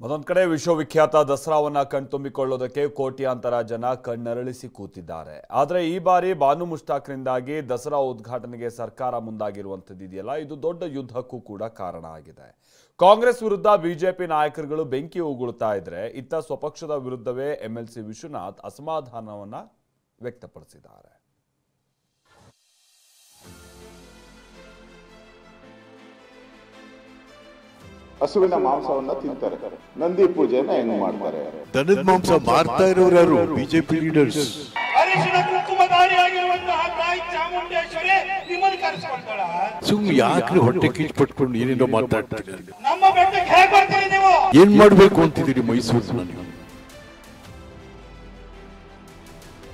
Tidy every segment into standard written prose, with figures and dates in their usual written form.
ಮತ್ತೊಂದು ಕಡೆ ವಿಶ್ವವಿಖ್ಯಾತ ದಸರಾವನ್ನ ಕಣ್ತುಂಬಿಕೊಳ್ಳೋದಕ್ಕೆ ಕೋಟ್ಯಾಂತರ ಜನ ಕಣ್ಣರಳಿಸಿ ಕೂತಿದ್ದಾರೆ. ಆದರೆ ಈ ಬಾರಿ ಬಾನು ಮುಷ್ತಾಕ್ರಿಂದಾಗಿ ದಸರಾ ಉದ್ಘಾಟನೆಗೆ ಸರ್ಕಾರ ಮುಂದಾಗಿರುವಂತದ್ದಿದೆಯಲ್ಲ, ಇದು ದೊಡ್ಡ ಯುದ್ಧಕ್ಕೂ ಕೂಡ ಕಾರಣ ಆಗಿದೆ. ಕಾಂಗ್ರೆಸ್ ವಿರುದ್ಧ ಬಿಜೆಪಿ ನಾಯಕರುಗಳು ಬೆಂಕಿ ಉಗುಳ್ತಾ ಇದ್ರೆ, ಇತ್ತ ಸ್ವಪಕ್ಷದ ವಿರುದ್ಧವೇ ಎಂಎಲ್ಸಿ ವಿಶ್ವನಾಥ್ ಅಸಮಾಧಾನವನ್ನ ವ್ಯಕ್ತಪಡಿಸಿದ್ದಾರೆ. ಹಸುವಿನ ಮಾಂಸವನ್ನ ತಿಂತಾರೆ, ನಂದಿ ಪೂಜೆನ ಹೆಂಗ್ ಮಾಡ್ತಾರೆ? ದನದ ಮಾಂಸ ಮಾರ್ತಾ ಇರೋರು ಯಾರು? BJP leaders. ಅರಿಶಿನ ಕುಂಕುಮಧಾರಿಯಾಗಿರುವಂತಹ ತಾಯಿ ಚಾಮುಂಡೇಶ್ವರಿ ನಿಮ್ಮನ್ನು ಕರೆಸಿಕೊಂಡಳ. ಸುಮ್ಮನೆ ಯಾಕ್ರಿ ಹೊಟ್ಟೆ ಕಿಚ್ಚು ಪಟ್ಕೊಂಡು ಏನೇನೋ ಮಾತಾಡ್ತೀರಿ? ನಮ್ಮ ಬೆಟ್ಟಕ್ಕೆ ಹೇಗೆ ಬರ್ತೀರಿ ನೀವು? ಏನ್ ಮಾಡ್ಬೇಕು ಅಂತಿದ್ದೀರಿ ಮೈಸೂರಿನ ನೀವು?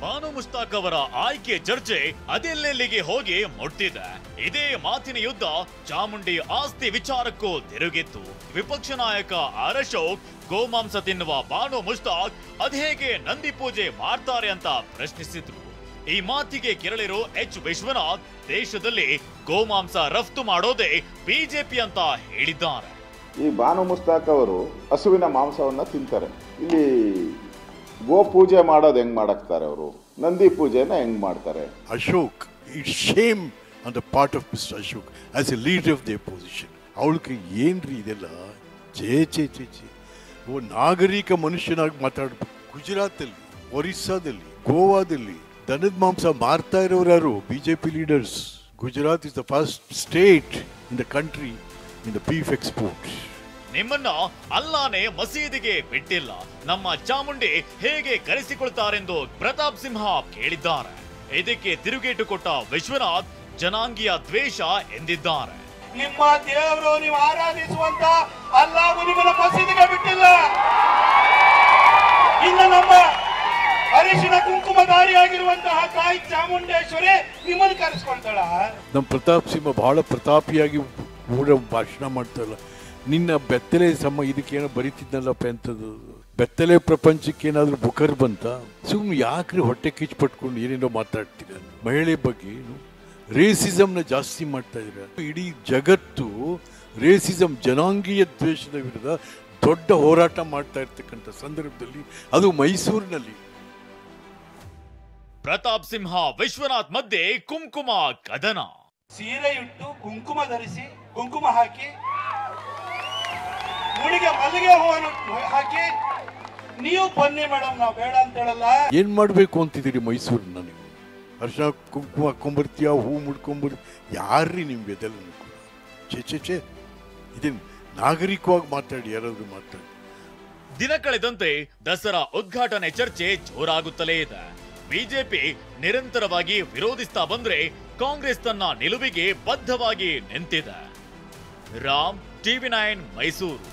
ಬಾನು ಮುಷ್ತಾಕ್ ಅವರ ಆಯ್ಕೆ ಚರ್ಚೆ ಅದೆಲ್ಲೆಲ್ಲಿಗೆ ಹೋಗಿ ಮುಟ್ಟಿದೆ. ಇದೇ ಮಾತಿನ ಯುದ್ಧ ಚಾಮುಂಡಿ ಆಸ್ತಿ ವಿಚಾರಕ್ಕೂ ತಿರುಗಿತ್ತು. ವಿಪಕ್ಷ ನಾಯಕ ಆರ್ ಅಶೋಕ್ ಗೋಮಾಂಸ ತಿನ್ನುವ ಬಾನು ಮುಷ್ತಾಕ್ ಅದೇಗೆ ನಂದಿ ಪೂಜೆ ಮಾಡ್ತಾರೆ ಅಂತ ಪ್ರಶ್ನಿಸಿದ್ರು. ಈ ಮಾತಿಗೆ ಕೆರಳಿರೋ ಎಚ್ ವಿಶ್ವನಾಥ್ ದೇಶದಲ್ಲಿ ಗೋಮಾಂಸ ರಫ್ತು ಮಾಡೋದೇ ಬಿಜೆಪಿ ಅಂತ ಹೇಳಿದ್ದಾರೆ. ಈ ಬಾನು ಮುಸ್ತಾಕ್ ಅವರು ಹಸುವಿನ ಮಾಂಸವನ್ನ ತಿಂತಾರೆ. ಇಲ್ಲಿ ಗೋ ಪೂಜೆ ಮಾಡೋದು ಹೆಂಗ್ ಮಾಡಕ್ತಾರೆ? ಅವರು ನಂದಿ ಪೂಜೆನ ಹೆಂಗ್ ಮಾಡ್ತಾರೆ? Ashok, it's shame on the part of mister Ashok as A leader of the opposition. ಅವಳಿಗೆ ಏನ್ರಿ ಇದೆಲ್ಲ? ಚೇ ಓ ನಾಗರಿಕ ಮನುಷ್ಯನಾಗಿ ಮಾತಾಡ್ಬೇಕು. ಗುಜರಾತಲ್ಲಿ, ಒರಿಸ್ಸಾದಲ್ಲಿ, ಗೋವಾದಲ್ಲಿ ದನದ ಮಾಂಸ ಮಾರ್ತಾ ಇರೋರು ಯಾರು? BJP leaders. Gujarat is the first state in the country in the beef export. ನಿಮ್ಮನ್ನ ಅಲ್ಲಾನೆ ಮಸೀದಿಗೆ ಬಿಟ್ಟಿಲ್ಲ, ನಮ್ಮ ಚಾಮುಂಡಿ ಹೇಗೆ ಕರೆಸಿಕೊಳ್ತಾರೆಂದು ಪ್ರತಾಪ್ ಸಿಂಹ ಕೇಳಿದ್ದಾರೆ. ಇದಕ್ಕೆ ತಿರುಗೇಟು ಕೊಟ್ಟ ವಿಶ್ವನಾಥ್ ಜನಾಂಗೀಯ ದ್ವೇಷ ಎಂದಿದ್ದಾರೆ. ನಿಮ್ಮ ದೇವರು ನೀವು ಆರಾಧಿಸುವಂತ ಅಲ್ಲಾಹು ನಿಮ್ಮನ್ನ ಮಸೀದಿಗೆ ಬಿಟ್ಟಿಲ್ಲ. ಇನ್ನು ನಮ್ಮ ಅರಿಶಿನ ಕುಂಕುಮಧಾರಿಯಾಗಿರುವಂತಹ ತಾಯಿ ಚಾಮುಂಡೇಶ್ವರಿ ನಿಮ್ಮನ್ನು ಕರೆಸಿಕೊಳ್ತಾಳ. ನಮ್ಮ ಪ್ರತಾಪ್ ಸಿಂಹ ಬಹಳ ಪ್ರತಾಪಿಯಾಗಿ ಊರ ಭಾಷಣ ಮಾಡ್ತಾರಲ್ಲ. ನಿನ್ನ ಬೆತ್ತಲೆ ಇದಕ್ಕೇನೋ ಬರೀತಿದ್ನಲ್ಲಪ್ಪ ಎಂಥದ್ದು? ಬೆತ್ತಲೆ ಪ್ರಪಂಚಕ್ಕೆ ಏನಾದರೂ ಬುಕರ್ ಬಂತ? ಸುಮ್ಮನೆ ಯಾಕ್ರಿ ಹೊಟ್ಟೆ ಕಿಚ್ಚು ಪಟ್ಕೊಂಡು ಏನೇನೋ ಮಾತಾಡ್ತೀರ? ಮಹಿಳೆ ಬಗ್ಗೆ ರೇಸಿಸಮ್ನ ಜಾಸ್ತಿ ಮಾಡ್ತಾ ಇದ್ದೀರ. ಇಡೀ ಜಗತ್ತು ರೇಸಿಸಮ್, ಜನಾಂಗೀಯ ದ್ವೇಷದ ವಿರುದ್ಧ ದೊಡ್ಡ ಹೋರಾಟ ಮಾಡ್ತಾ ಇರ್ತಕ್ಕಂಥ ಸಂದರ್ಭದಲ್ಲಿ ಅದು ಮೈಸೂರಿನಲ್ಲಿ. ಪ್ರತಾಪ್ ಸಿಂಹ ವಿಶ್ವನಾಥ್ ಮಧ್ಯೆ ಕುಂಕುಮ ಕದನ. ಸೀರೆ ಇಟ್ಟು ಕುಂಕುಮ ಧರಿಸಿ ಕುಂಕುಮ ಹಾಕಿ ಮುಡಿಗೆ ಮಲ್ಲಿಗೆ ಹೂವನ್ನು ಹಾಕಿ ನೀವು ಬನ್ನಿ ಮೇಡಮ್, ನಾವು ಬೇಡ ಅಂತ ಹೇಳಲ್ಲ. ಏನ್ ಮಾಡ್ಬೇಕು ಅಂತಿದ್ದೀರಿ ಮೈಸೂರಿನ ನೀವು? ಅರ್ಶನ ಕುಂಕುಮ ಹಾಕೊಂಬರ್ತೀಯ, ಹೂ ಮುಡ್ಕೊಂಬರ್, ಯಾರ್ರಿ ನಿಮ್ಗೆ ಇದೆಲ್ಲ? ಚೇ ಇದೇನು ನಾಗರಿಕವಾಗಿ ಮಾತಾಡಿ, ಯಾರಾದ್ರೂ ಮಾತಾಡಿ. ದಿನ ಕಳೆದಂತೆ ದಸರಾ ಉದ್ಘಾಟನೆ ಚರ್ಚೆ ಜೋರಾಗುತ್ತಲೇ ಇದೆ. ಬಿಜೆಪಿ ನಿರಂತರವಾಗಿ ವಿರೋಧಿಸ್ತಾ ಬಂದ್ರೆ ಕಾಂಗ್ರೆಸ್ ತನ್ನ ನಿಲುವಿಗೆ ಬದ್ಧವಾಗಿ ನಿಂತಿದೆ. ರಾಮ್, ಟಿವಿ9 ಮೈಸೂರು.